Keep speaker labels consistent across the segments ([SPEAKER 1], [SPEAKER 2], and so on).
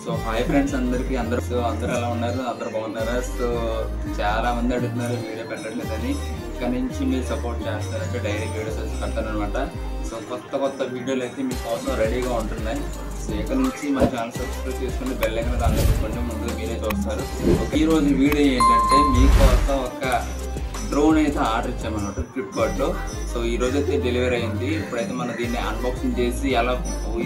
[SPEAKER 1] So hi friends అందరికీ అందరూ ఎలా ఉన్నారు? అందరూ బాగున్నారా? సో చాలా మంది అడుగుతున్నారు వీడియో పెట్టట్లేదని. ఇక్కడ నుంచి మీరు సపోర్ట్ చేస్తారంటే డైలీ వీడియోస్ వచ్చి పెడతానమాట. సో కొత్త వీడియోలు అయితే మీకోసం రెడీగా ఉంటున్నాయి. సో ఇక్కడ నుంచి మన ఛానల్ సబ్స్క్రైబ్ చేసుకుని బెల్ ఐకాన్ ఆన్ చేసుకోండి, ముందుగా మీరే చూస్తారు. ఈరోజు వీడియో ఏంటంటే మీకోసం ఒక డ్రోన్ అయితే ఆర్డర్ ఇచ్చామన్నమాట ఫ్లిప్కార్ట్లో. సో ఈరోజు అయితే డెలివరీ అయింది. ఇప్పుడైతే మనం దీన్ని అన్బాక్సింగ్ చేసి ఎలా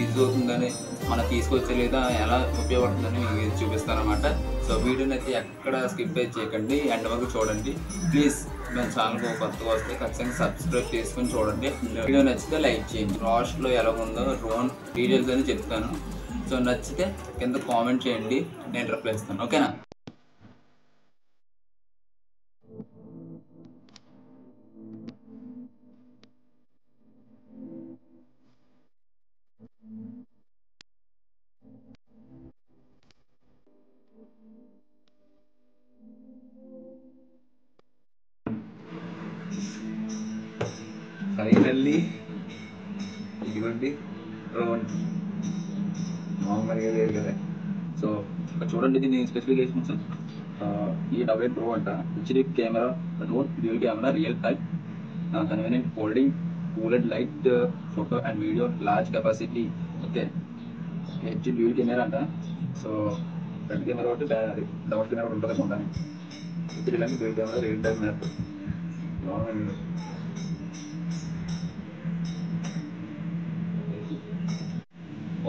[SPEAKER 1] యూజ్ అవుతుందని మనం తీసుకొచ్చే లేదా ఎలా ఉపయోగపడుతుందని మీకు చూపిస్తాను అనమాట. సో వీడియోని అయితే ఎక్కడ స్కిప్ అయితే చేయకండి, ఎండ్ వరకు చూడండి ప్లీజ్. మన ఛానల్కి కొత్తగా వస్తే ఖచ్చితంగా సబ్స్క్రైబ్ చేసుకొని చూడండి. వీడియో నచ్చితే లైక్ చేయండి. లాస్ట్లో ఎలా ఉందో డ్రోన్ డీటెయిల్స్ అని చెప్తాను. సో నచ్చితే కింద కామెంట్ చేయండి, నేను రిప్లై ఇస్తాను. ఓకేనా? ఫైనల్లీ ఇదిగోండి డ్రోన్. మామూలుగా లేదు కదా. సో చూడండి దీని స్పెసిఫికేషన్స్. ఈ డబుల్ ప్రో అంట, HD camera, drone dual camera, real time, convenient folding, cooled light, photo and video, large capacity. Okay, HD dual camera అంట. సో ఫ్రంట్ కెమెరా ఒకటి, డబుల్ కెమెరా ఉంటుంది అనుకుంటాను. HD line, dual camera, real time map.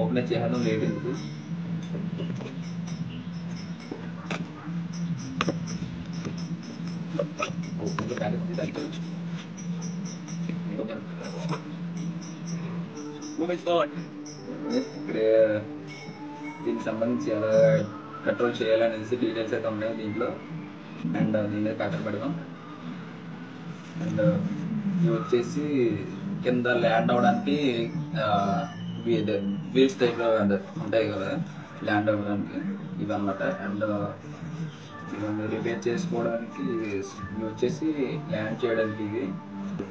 [SPEAKER 1] Open చేయడం లేదు ఎందుకు. ఇక్కడ దీనికి సంబంధించి ఎలా కంట్రోల్ చేయాలనేసి డీటెయిల్స్ అయితే ఉన్నాయి దీంట్లో. అండ్ దీని మీద కట్టర్ పెడదాం. అండ్ ఇవి వచ్చేసి కింద ల్యాండ్ అవ్వడానికి వీల్స్ టైప్లో ఉంటాయి కదా ల్యాండ్ అవ్వడానికి, ఇవి అన్నమాట. అండ్ ఇవన్నీ రిపేర్ చేసుకోవడానికి ఇవి వచ్చేసి ల్యాండ్ చేయడానికి. ఇవి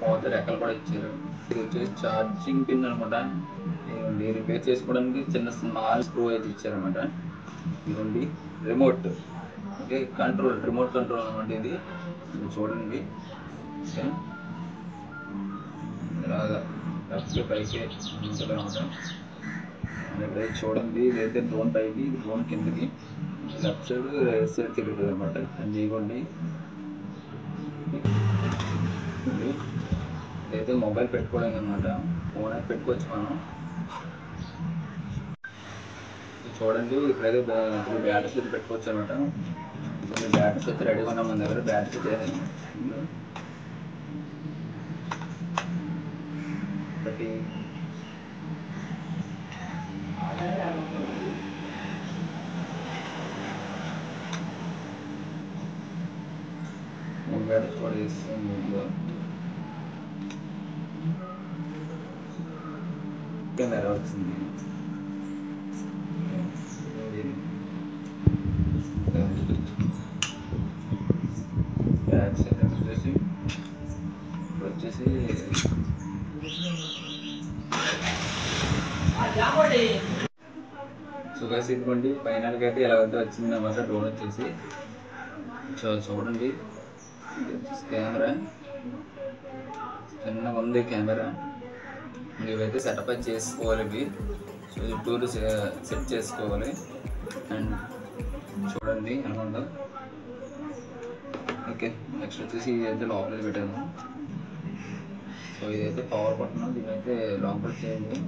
[SPEAKER 1] పోత రెక్కలు కూడా ఇచ్చారు. ఇది వచ్చేసి ఛార్జింగ్ పిన్ అనమాట. ఇవ్వండి రిపేర్ చేసుకోవడానికి చిన్న స్మాల్ స్క్రూ అయితే ఇచ్చారనమాట. ఇవ్వండి రిమోట్. ఓకే, రిమోట్ కంట్రోల్ అనమాట ఇది చూడండి. ఓకే, ఇలాగా లెఫ్ట్ పైకి ఉంటుంది అనమాట. ఇక్కడైతే చూడండి, ఇదైతే డ్రోన్ పైకి, ఇది డ్రోన్ కిందకి, లెఫ్ట్ సైడ్ రైట్ సైడ్ తిరుగుతుంది అనమాట. అండ్ ఇవ్వండి ఇదైతే మొబైల్ పెట్టుకోవడానికి అనమాట. ఫోన్ అయితే పెట్టుకోవచ్చు మనం. చూడండి ఇక్కడైతే బ్యాటరీస్ అయితే పెట్టుకోవచ్చు అనమాట. ఇప్పుడు బ్యాటరీస్ అయితే రెడీగా ఉన్నాం మన దగ్గర. బ్యాటరీస్ అయితే ఒకటి బ్యాటరీస్ కూడా వేస్తుంది. కెమెరా వచ్చింది. బ్యాక్ సైడ్ వచ్చేసి సుఖాస్ ఇదిగోండి ఫైనల్గా అయితే ఎలా అయితే వచ్చింది అన్నమాట డ్రోన్ వచ్చేసి. సో చూడండి కెమెరా చిన్నగా ఉంది కెమెరా. ఇవైతే సెటప్ అయితే చేసుకోవాలి ఇవి. సో చుట్టూరు సెట్ చేసుకోవాలి. అండ్ చూడండి ఎలా ఉందో. ఓకే, నెక్స్ట్ వచ్చేసి ఇదైతే లోపల పెట్టాను. సో ఇదైతే పవర్ బటన్, దీనైతే లోపల చేయండి.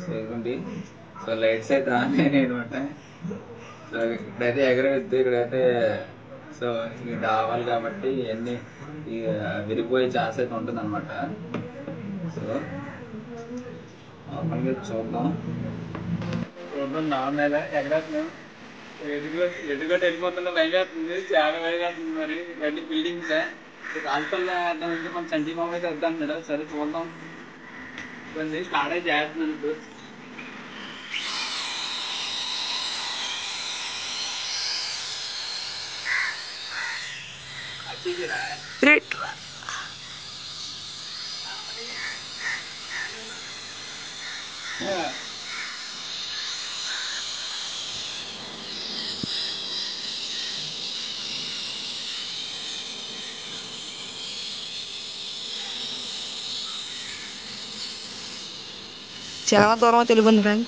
[SPEAKER 1] సో ఇదిగోండి, సో లైట్స్ అయితే ఆన్ అయినాయి అనమాట. సో ఇక్కడైతే ఎగరేద్దు, ఇక్కడైతే సో ఇది రావాలి కాబట్టి ఇవన్నీ విరిగిపోయే ఛాన్స్ అయితే ఉంటుంది అనమాట. సో నార్మల్గా చూద్దాం. నా మీద ఎగరేస్తున్నాం, ఎదుగుగట్టు వెళ్ళిపోతున్నా భయం వేస్తుంది, చాలా భయం వేస్తుంది. మరి ఇవన్నీ బిల్డింగ్స్ రాజపల్లి వేద్దామంటే మన చండీ మామ అయితే వద్దాం కదా. సరే చూద్దాం, ఇవన్నీ స్టార్ట్ అయితే చేస్తున్నాను ఇప్పుడు.
[SPEAKER 2] రేట్ చాలా దూరం తెలుగు ఉంది ఫ్రెండ్.